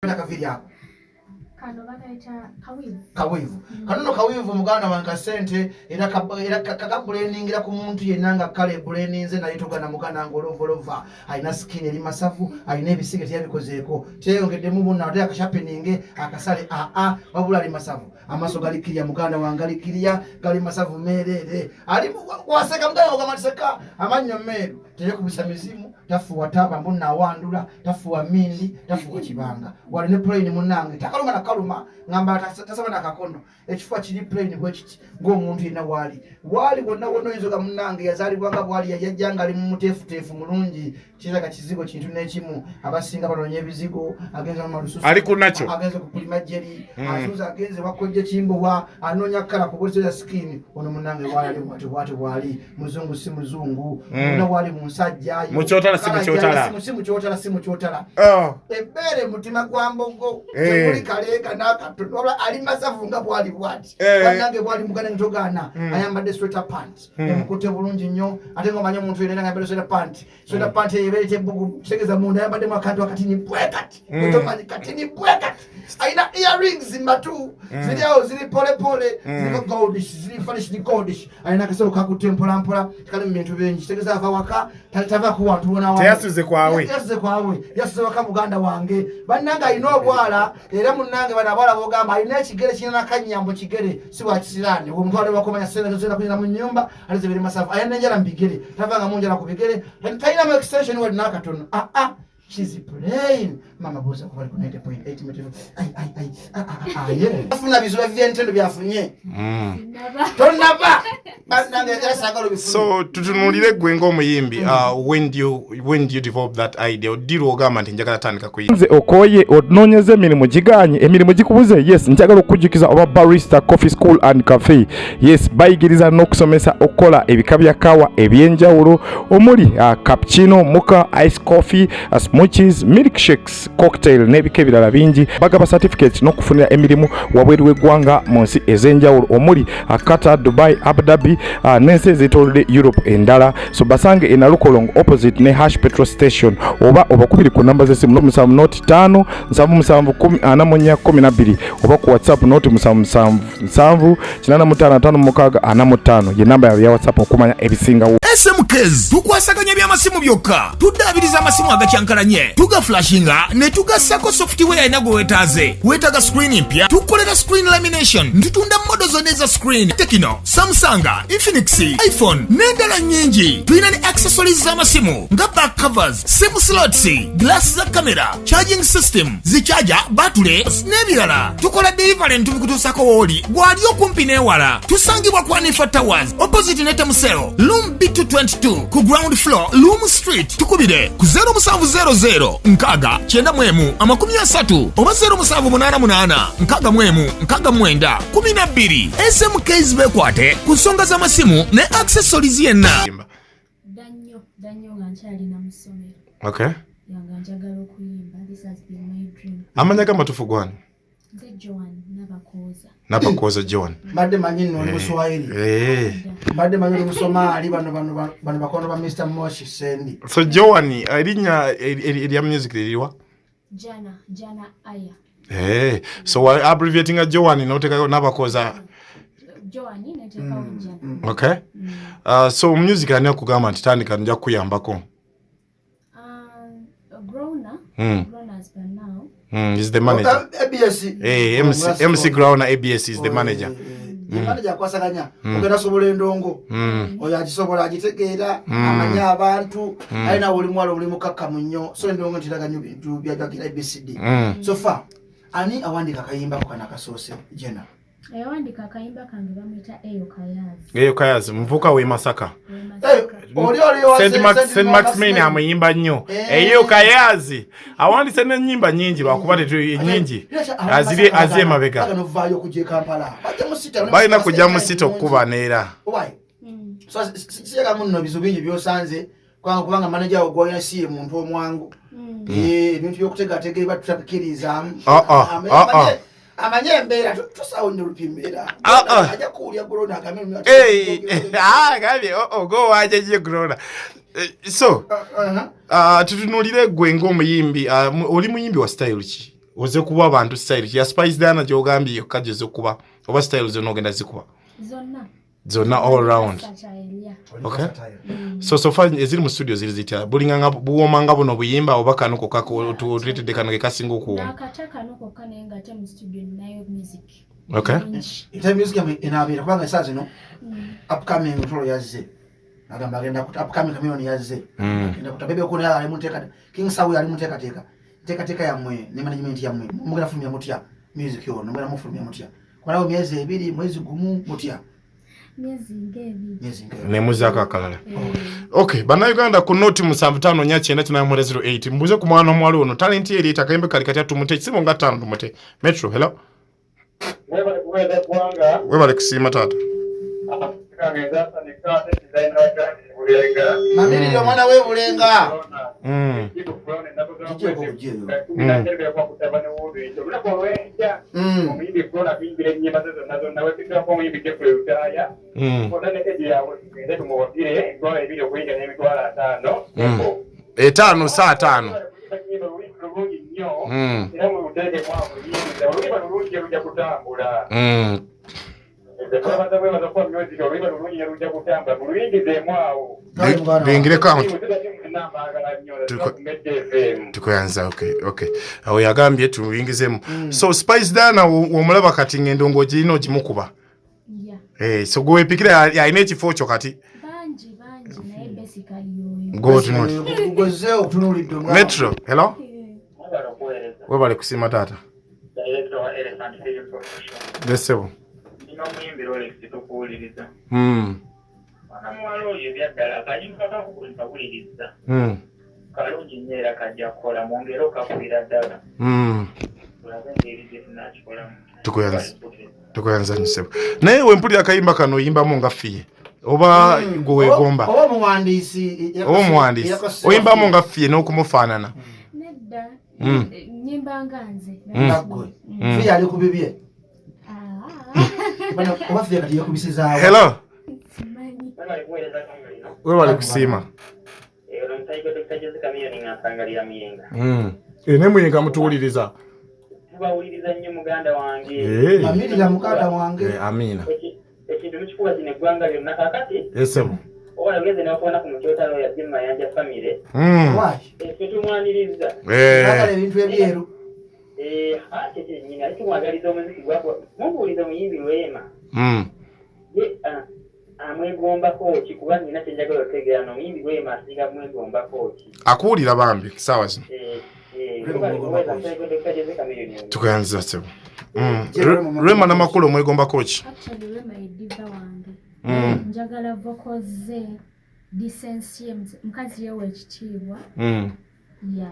Nakaviriako. Kano bakaita kawivu. Kawivu. Kano kawivu muganda wanka sente era kakableningira ku muntu yenanga kale bleninze na yitogana muganda ngolovolova aina skin eri masafu aina ebisige tyabikozeeko kyeyongedde mu bunna ate akashapeninge akasale wabula ali masafu amaso galikiriya muganda wangali kiriya gali masafu merere ali waseka muganda ogamateka amanyo meru teye kubisa mizimu tafuwa taba mbona awandula tafuwa mindi tafuwa kibanga wali ne plane munange takaluma na kaluma ngamba tasaba na kakono ekifua kiri plane bwekiti ng'omuntu ina wali wonna izoga munange yazalibwanga bwali yajjanga ali mutefu mulungi kizaga kizigo kintu n'ekimu abasinga balonye ebizigo agenza mu malususu ali kunacho agenza kupulima jeri asuza agenze wakojje kimbo wa anonya kala kuboza skin ono munange wali wali muzungu si muzungu ono wali musajja muchotala simu chotala ebere mutima gwambogo tekuli kalega nakatola ali masafu nga bwali bwati banange bwali mugana ntogana ayambadde sweater pants emukote bulungi nnyo ate ngomanya omuntu yenna ngambadde sweater pants ebere bugu tegeza munda ayambadde makantu akatini bwekati otomanyi katini bwekati aina earrings matu zili pole zili goldish zili finished goldish aina kasoro kakutempola mpola kali mu bintu bingi tegeza ava waka tava ku watu wona wa yasuze kwawe yasuze waka muganda wange bannanga ino obwala era munnange banabala bogamba alina ekigere kinana kanyambo kigere si wa kisirani omuntu ali wakomanya sena kunyina mu nyumba alizebere masafu ayana njala mbigere tavanga munjala ku bigere tayina mu extension wali nakatono she's playing mama boza kwa 90.8 metero afuna bizuba vyentendo byafunye tonaba banange yasagalo bifunye. So tutunulire gwengo omuyimbi when do you develop that idea odiro ogamba nti njagala tandika kuyinze okoye ononyeze emirimu giganye emirimu gikubuze yes njagala okujukiza oba barista coffee school and cafe yes bayigiriza n'okusomesa okola ebika bya kawa ebyenjawulo omuli cappuccino mocha ice coffee smoothies milkshakes cocktail n'ebika ebirala bingi bagaba certificate n'okufunira emirimu wabweru w'eggwanga mu nsi ez'enjawulo omuli Qatar, Dubai, Abu Dhabi n'ensi ez'etoolodde Europe endala. So basange e Nalukolongo opposite ne Hash petrol station oba obakubiri ku namba z'essimu 07 5 oba ku WhatsApp 07 ye namba ya WhatsApp okumanya ebisingawo. SMKs tukwasaganya by'amasimu byokka tuddaabiriza amasimu agakyankalanye tugaflashinga ne tugassako software inago wetaaga screen mpya tukolera screen lamination ntutunda modo zonna eza screen Tekino, Samsung, Infinix, iPhone n'endala nnyingi. Tulina ne accessories z'amasimu nga back covers, sim slots, glass za camera, charging system, zichaja, battery n'ebirala. Tukola delivery ntubikutuusako wooli gwali okumpi n'ewala. Tusangibwa ku Anifa Towers opposite ne Temuseo room B222 ku ground floor Loom Street. Tukubire ku 0700 nkaga 91 oba 0788 nkaga 12 SMKs bekwate ku nsonga z'amasimu ne accessories yenna. Danyo nganchali na musomero. Okay. Yanga njagala okuyimba. This has been my dream. Amanya kama tufugwana. Nze Joan Nabakoza Joan. Mbadde manyi nno Luswahili. Mbadde manyi Lusomali bano bakono ba Mr. Moshi Sendi. So Joan erinya eri music liriwa? Jana Aya. So abbreviating a Joan noteka Nabakoza Joan neteka Jana. Okay. So music ani akugamba nti tandika nja kuyambako. Growners by now. Is the manager. ABS. MC Growner ABS is the manager. Manager kwasaganya ogenda sobola endongo oyo agisobola agitegeera amanya abantu alina buli mwalo buli mukakka munyo so endongo ntiraganyo bintu byagagira ABCD so far ani awandika kayimba kana kasoose jena awandika kayimba kange bamita Eyo Kayazi mvuka we Masaka oli Saint Maximin amuyimba nnyo Eyo Kayazi awandise n'ennyimba nnyingi lwakuba nyingi azie mabega balina kujja mu sita okuba neera so siyaga munno bizu bingi byosanze kubanga manager ogwanya siye muntu omwangu ebintu byokutegategera batutapikiriza amanyembera tusawunya lupimbera ajja kuulya grona akamenya gabi go waje je grona so tutunulire gwe ng'omuyimbi oli muyimbi wa style ki oze kuba abantu style ya Spice Diana gyogambye yokka gyoze kuba oba style zonna ogenda zikuba zonna all round. Okay. So far eziri mu studio ziri zitya bulinga buwomanga buno buyimba oba kano kokako tuletedde kano kekasinga okuwoma nakataka noko kanenga te mu studio nayo music. Okay. Ite music inaabira kubanga saa zino upcoming ntolo yazze agamba agenda upcoming kamiliyoni yazze ngenda kutabebe ko yali munteka King Sawi yali munteka teka yamwe ne management yamwe mugera fulumya mutya music yo nomera mu fulumya mutya kwalawo myezi 2 mwezi gumu mutya myezi ngebi ne muzaka akalala. Okay, bana Uganda ku note mu 759408 mbuze ku mwana omwali ono talent ye leta kayembe kali kati atumute kisibo nga 5 tumute. Metro, hello. Webale kusima tata. Mamiri yo mwana we bulenga. Etano saa 5. Bingire count. Tukoyanza okay. Awo yagambye tuwingizemu. So Spice Diana omulaba kati ngendo ngojino jimukuba. Yeah. So go epikira ya inechi focho kati. Banji nae basically yo. Go to not. Gozeo tunuliddo. Metro, hello. Webale kusima tata. Director wa Elephant Film Production. Desebo. Ino muyimbiro lekitukuuliriza. Ana mwalo yebyagala Ayimba kakuuliriza. Kalungi nnyo era kajja kukola mwongero kakulira ddala. Tulabe engeri gye tunaakikola. Tukuyanza nisebo. Naye we mpulira Kayimba kano oyimbamu nga ffiye. Oba gwe weegomba. Oba muwandiisi. Oyimbamu nga ffiye n'okumufaanana. Nedda. Nyimba nganze. Nagwe. Ffiye ali ku bibye. Bana oba ffiye kati yakubisizaawo. Hello. Webale kusiima. Ne muyinga mutuwuliriza. Tubawuliriza nnyo muganda wange. Amirira muganda wange. Amina. Ekintu mukikuba kino eggwanga lyonna kakati. Esebo. Oba yogeze n'okubona ku mukyotalo ya Jimma yanja famire. Waki. Tumwaniriza. Nakala ebintu ebyeru. Ate kyennyini ali tumwagaliza omuziki gwako. Mubuuliza omuyimbi Rema. Ye amwegombako ki kuba nina kyenjagala otegeera n'omuyimbi Rema asinga mwegombako ki. Akuwulira bambi sawa zino. Tukuyanza sebo. Rema n'amakulu omwegombako ki. Actually Rema ediva wange. Njagala vocals ze decency mkazi yewe ekitiibwa. Yeah,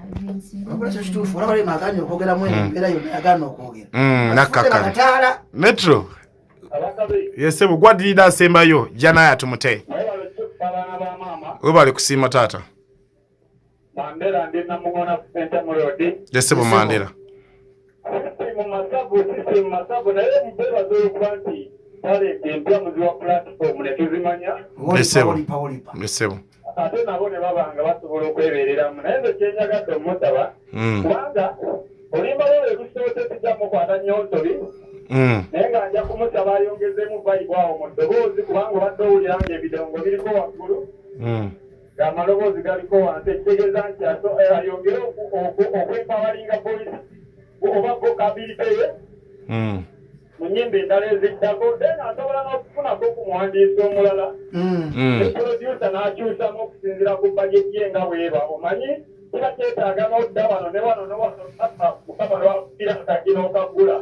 kituufu olaba Rema agaanye okwogera mu embeera yonna yagaana okwogera. Nakakala. Metro. Yesebo gwaddirira asembayo jana yatumute. Webale kusiima tata. Mandela ndi namugona kusenta mu road. Yesebo Mandela. Mu masabu naye mbeera z'okwanti pale empya muzi wa platform ne tuzimanya. Yesebo. Ate nabo ne babanga basobola okwebereramu naye nze kyenyagadde omusaba kubanga olimba wewe lusoote tujja mukwata nnyo nsoli naye nga nja kumusaba ayongezemu vibe awo mu ddoboozi kubanga obadde owulira ng'ebidongo biriko waggulu ng'amaloboozi galiko wansi ekitegeeza nti ayongere okwempawalinga voice oba vocability ye mu nnyimba endala eziddako then asobola n'okufunako okumuwandiisa omulala producer n'akyusamu okusinziira ku bajeti ye nga bweba omanyi kiba kyetaaga n'odda wano ne wano mukama lwapiraka n'okagula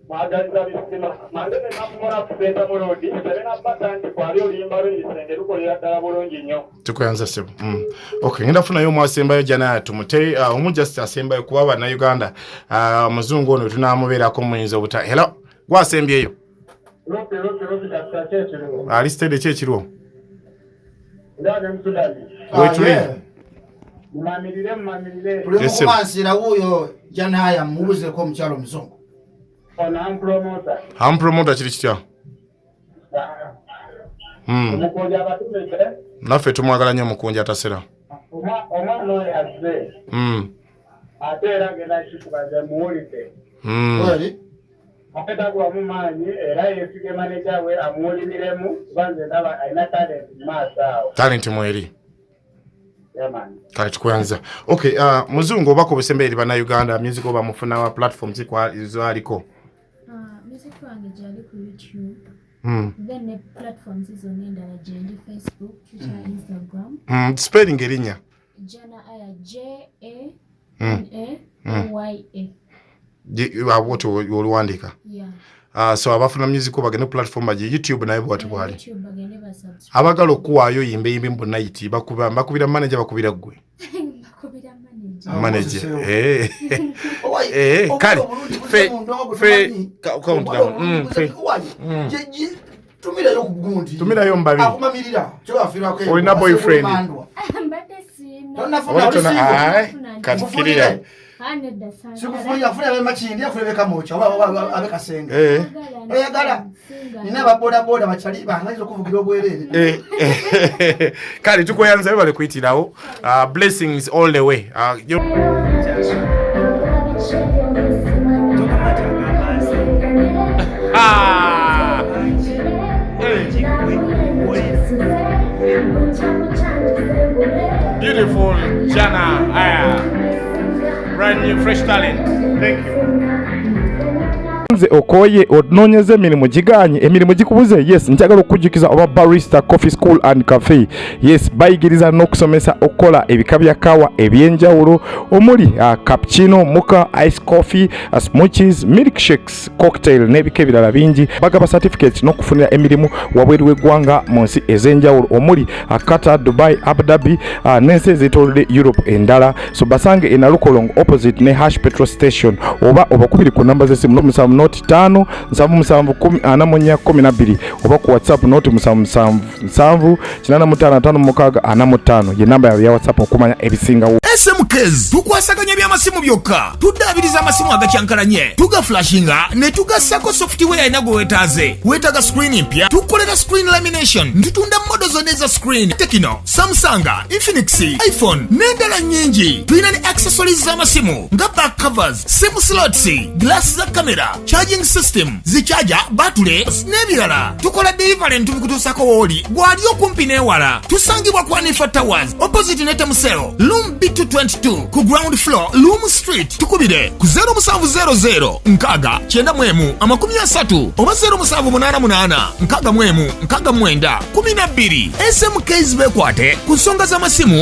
mwagaliza bisima mandebe namumona kusenta mu road tebe nabbata nti kwali oluyimba lw'ebisenge lukolera ddala bulungi nnyo. Tukuyanza sebo. Okay, ngenda funayo mwasembayo jana tumute omujasi asembayo kuba bannayuganda muzungu ono tunaamubeerako muyinza obuta. Hello, gwasembyeyo. Ali stede kyekiriwo. Wetuli. Mumamirire. Tulimukumansira wuuyo janaya mubuzeko omukyalo omuzungu. Ampromota kiri kitya? Naffe tumwagala nnyo mukunja atasera. ate era ngenda kikubaza muwulire. Apetagwa mu maanyi era yeesige maneja we amuwuliriremu kubanze ndaba alina talent mu maaso awo. Talent mweri. Kale tukwanza. Okay, muzungu obako besemberi bana Uganda music oba mufuna wa platforms kwa izo aliko. Music wange jali ku YouTube. Then the platforms izo nenda la jendi Facebook, Twitter, Instagram. Spelling erinya. Jana aya J-A-N-A-Y-A. Woto oluwandika. Yeah. So abafuna music obagene platform ya YouTube nayo bwati bwali. YouTube bagene basubscribe. Abagalo kuwayo yimbe mbo night bakubira manager bakubira gwe. Bakubira manager. Manager. Kali. Fe count down. Fe. Tumira yo kugundi. Tumira yo mbabi. Akumamirira. Cyo afira ko. Olina boyfriend. Mbate sina. Katikirira. Sikufunya funa be machindi afuna be kamocha abe kasenga. Oyagala. Nina baboda boda bachali bangazo kuvugira obwerere. Kali tukoyanza bale kwitirawo. Blessings all the way. Beautiful Jana brand new fresh talent. Thank you. Nze okoye ononyeze emirimu giganye emirimu gikubuze yes njagala okujukiza oba barista coffee school and cafe yes bayigiriza n'okusomesa okola ebika bya kawa ebyenjawulo omuli cappuccino mocha ice coffee smoothies milkshakes cocktail n'ebika ebirala bingi bagaba certificate n'okufunira emirimu wabweru w'eggwanga mu nsi ez'enjawulo omuli Qatar, Dubai, Abu Dhabi n'ensi ez'etoolodde Europe endala so basange e Nalukolongo opposite ne Hash petrol station oba obakubiri ku namba z'essimu n'omusanvu noti 5 7 oba ku WhatsApp noti 7 ye namba ya WhatsApp okumanya ebisingawo. SMKs tukwasaganya by'amasimu byokka tuddaabiriza amasimu agakyankalanye tugaflashinga ne tugassako software inago wetaaga screen mpya tukolera screen lamination ntutunda modo zonna eza screen Tekino, Samsung, Infinix, iPhone n'endala nnyingi tulina ne accessories z'amasimu nga back covers, sim slots, glass za camera, charging system, zichaja, battery n'ebirala. Tukola delivery ntubikutuusako wooli gwali okumpi n'ewala. Tusangibwa ku Anifa Towers opposite ne Temusero room B222 ku ground floor Loom Street. Tukubire ku 0700 nkaga 91 oba 0788 nkaga 12 12. SMKs bekwate ku nsonga z'amasimu